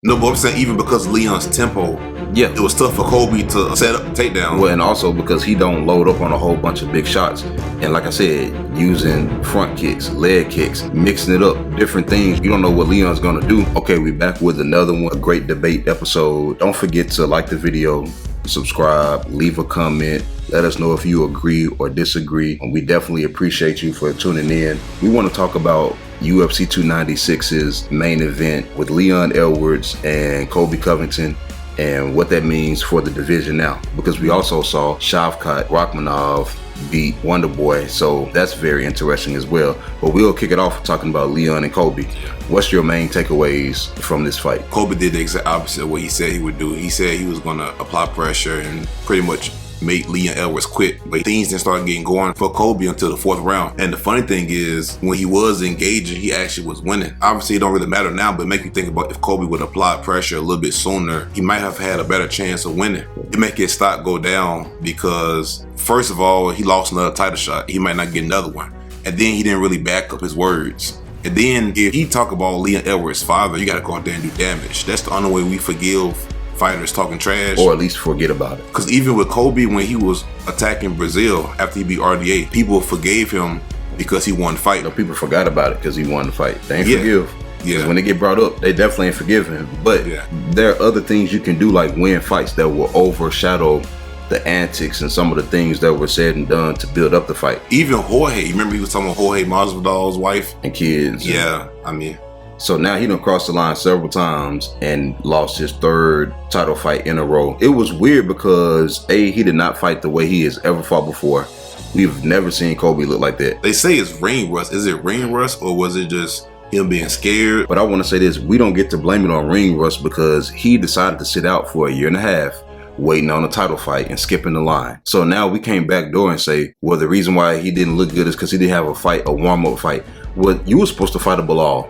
No, but I'm saying even because of Leon's tempo, Yeah. it was tough for Colby to set up the takedown. Well, and also because he don't load up on a whole bunch of big shots. And like I said, using front kicks, leg kicks, mixing it up, different things. You don't know what Leon's gonna do. Okay, we back with another one, a great debate episode. Don't forget to like the video, subscribe, leave a comment. Let us know if you agree or disagree. We definitely appreciate you for tuning in. We want to talk about UFC 296's main event with Leon Edwards and Colby Covington and what that means for the division now. Because we also saw Shavkat Rakhmonov beat Wonder Boy, so that's very interesting as well. But we'll kick it off talking about Leon and Colby. What's your main takeaways from this fight? Colby did the exact opposite of what he said he would do. He said he was going to apply pressure and pretty much make Leon Edwards quit. But things didn't start getting going for Colby until the fourth round. And the funny thing is, when he was engaging, he actually was winning. Obviously, it don't really matter now, but make you think about if Colby would apply pressure a little bit sooner, he might have had a better chance of winning. It make his stock go down because, first of all, he lost another title shot. He might not get another one. And then he didn't really back up his words. And then if he talk about Leon Edwards' father, you got to go out there and do damage. That's the only way we forgive fighters talking trash, or at least forget about it. Because even with Colby, when he was attacking Brazil after he beat RDA, people forgave him because he won the fight. No, people forgot about it because he won the fight. They ain't forgive. Yeah. When they get brought up, they definitely ain't forgive him. But there are other things you can do, like win fights that will overshadow the antics and some of the things that were said and done to build up the fight. Even Jorge, remember he was talking about Jorge Masvidal's wife and kids. Yeah, I mean. So now he done crossed the line several times and lost his third title fight in a row. It was weird because he did not fight the way he has ever fought before. We've never seen Colby look like that. They say it's ring rust. Is it ring rust or was it just him being scared? But I want to say this, we don't get to blame it on ring rust because he decided to sit out for a year and a half waiting on a title fight and skipping the line. So now we came back door and say, well, the reason why he didn't look good is because he didn't have a fight, a warm-up fight. Well, you were supposed to fight a Bilal.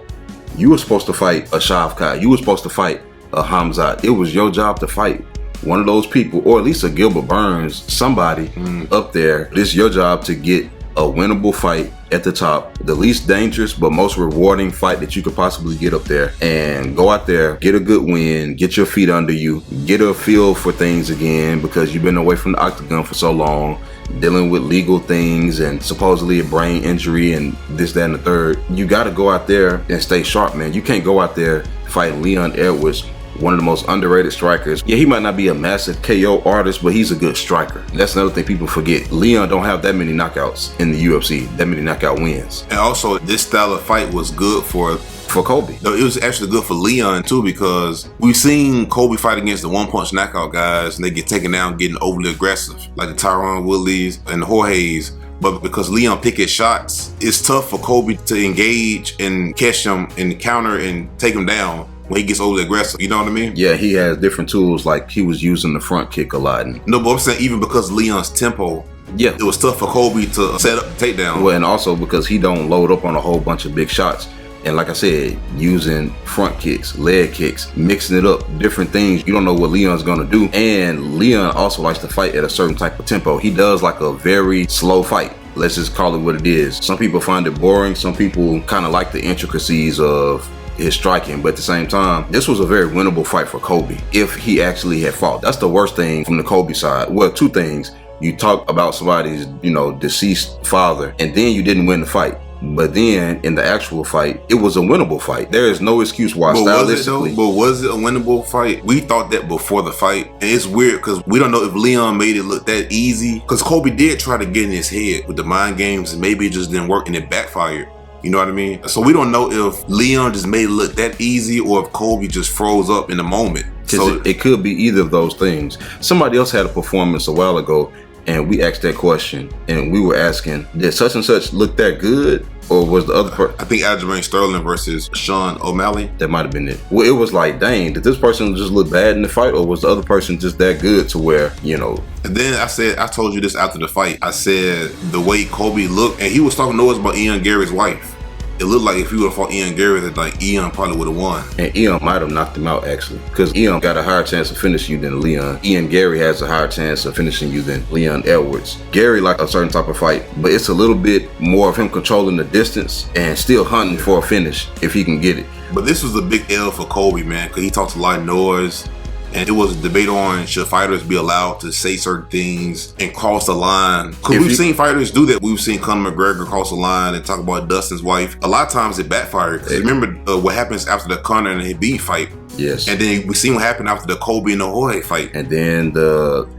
You were supposed to fight a Shavkat. You were supposed to fight a Hamzat. It was your job to fight one of those people, or at least a Gilbert Burns, somebody up there. It's your job to get a winnable fight at the top, the least dangerous but most rewarding fight that you could possibly get up there, and go out there, get a good win, get your feet under you, get a feel for things again because you've been away from the octagon for so long, dealing with legal things and supposedly a brain injury and this, that, and the third. You got to go out there and stay sharp, man. You can't go out there fighting Leon Edwards, one of the most underrated strikers. Yeah, he might not be a massive KO artist, but he's a good striker. That's another thing people forget. Leon don't have that many knockouts in the UFC, that many knockout wins. And also, this style of fight was good for Colby. No, it was actually good for Leon too because we've seen Colby fight against the one-punch knockout guys and they get taken down getting overly aggressive, like the Tyron Woodleys and the Jorge's. But because Leon pick his shots, it's tough for Colby to engage and catch him and counter and take him down when he gets overly aggressive. You know what I mean? Yeah, he has different tools, like he was using the front kick a lot. No, but I'm saying even because Leon's tempo, it was tough for Colby to set up the takedown. Well, and also because he don't load up on a whole bunch of big shots. And like I said, using front kicks, leg kicks, mixing it up, different things. You don't know what Leon's gonna do. And Leon also likes to fight at a certain type of tempo. He does like a very slow fight. Let's just call it what it is. Some people find it boring. Some people kind of like the intricacies of his striking, but at the same time, this was a very winnable fight for Colby if he actually had fought. That's the worst thing from the Colby side. Well, two things. You talk about somebody's, deceased father, and then you didn't win the fight. But then in the actual fight, it was a winnable fight. There is no excuse why stylistically. But was it a winnable fight? We thought that before the fight. And it's weird because we don't know if Leon made it look that easy. Because Colby did try to get in his head with the mind games and maybe it just didn't work and it backfired. You know what I mean? So we don't know if Leon just made it look that easy or if Colby just froze up in the moment. So it could be either of those things. Somebody else had a performance a while ago and we asked that question and we were asking, did such and such look that good? Or was the other person? I think Aljamain Sterling versus Sean O'Malley. That might have been it. Well, it was like, dang, did this person just look bad in the fight, or was the other person just that good to where, And then I told you this after the fight. I said the way Colby looked, and he was talking to us about Ian Gary's wife. It looked like if he would have fought Ian Gary, that like Ian probably would have won. And Ian might have knocked him out actually, because Ian got a higher chance of finishing you than Leon. Ian Gary has a higher chance of finishing you than Leon Edwards. Gary like a certain type of fight, but it's a little bit more of him controlling the distance and still hunting for a finish if he can get it. But this was a big L for Colby, man, because he talks a lot of noise. And it was a debate on should fighters be allowed to say certain things and cross the line. Because we've seen fighters do that. We've seen Conor McGregor cross the line and talk about Dustin's wife. A lot of times it backfired. Remember what happens after the Conor and Habib fight? Yes. And then we seen what happened after the Colby and the Jorge fight. And then the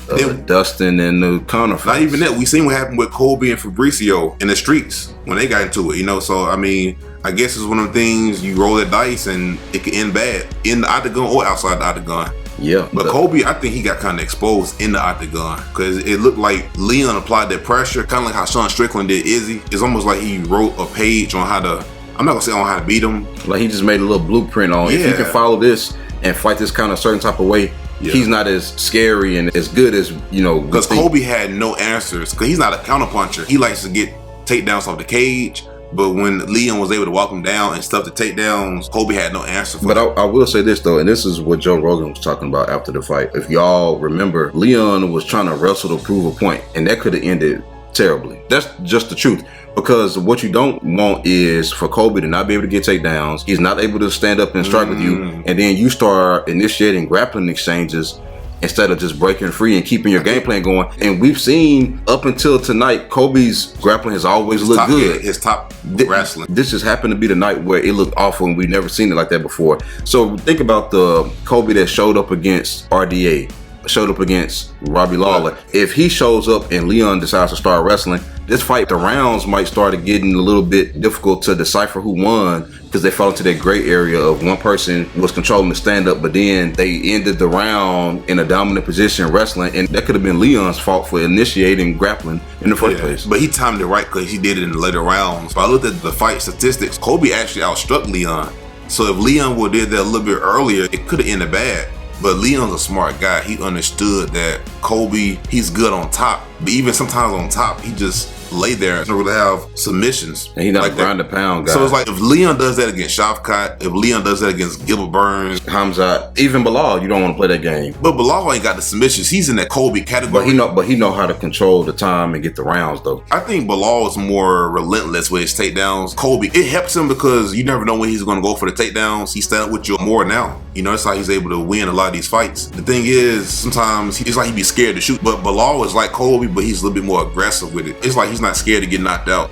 Dustin and the Conor fight. Not even that. We seen what happened with Colby and Fabricio in the streets when they got into it, you know? So, I mean, I guess it's one of the things you roll the dice and it can end bad in the octagon or outside the octagon. Yeah. But Colby, I think he got kind of exposed in the octagon because it looked like Leon applied that pressure, kind of like how Sean Strickland did Izzy. It's almost like he wrote a page on how to, I'm not going to say on how to beat him. Like he just made a little blueprint on if you can follow this and fight this kind of certain type of way, he's not as scary and as good as, you know. Because Colby had no answers because he's not a counterpuncher. He likes to get takedowns off the cage. But when Leon was able to walk him down and stuff the takedowns, Colby had no answer for But I will say this, though, and this is what Joe Rogan was talking about after the fight. If y'all remember, Leon was trying to wrestle to prove a point, and that could have ended terribly. That's just the truth. Because what you don't want is for Colby to not be able to get takedowns. He's not able to stand up and strike with you. And then you start initiating grappling exchanges instead of just breaking free and keeping your game plan going. And we've seen up until tonight, Colby's grappling has always looked good. His top wrestling. This just happened to be the night where it looked awful and we've never seen it like that before. So think about the Colby that showed up against RDA, showed up against Robbie Lawler. If he shows up and Leon decides to start wrestling, this fight, the rounds might start getting a little bit difficult to decipher who won because they fell into that gray area of one person was controlling the stand-up, but then they ended the round in a dominant position wrestling, and that could have been Leon's fault for initiating grappling in the first place. But he timed it right because he did it in the later rounds. But I looked at the fight statistics. Colby actually outstruck Leon. So if Leon would have did that a little bit earlier, it could have ended bad. But Leon's a smart guy. He understood that Colby, he's good on top. But even sometimes on top, he just lay there and really have submissions. And he's not like a ground and pound guy. So it's like if Leon does that against Shavkat, if Leon does that against Gilbert Burns, Hamzat, even Bilal, you don't want to play that game. But Bilal ain't got the submissions. He's in that Colby category. But he know how to control the time and get the rounds though. I think Bilal is more relentless with his takedowns. Colby, it helps him because you never know when he's going to go for the takedowns. He's standing with you more now. You know, that's how he's able to win a lot of these fights. The thing is, sometimes it's like he'd be scared to shoot. But Bilal is like Colby, but he's a little bit more aggressive with it. It's like he's not scared to get knocked out.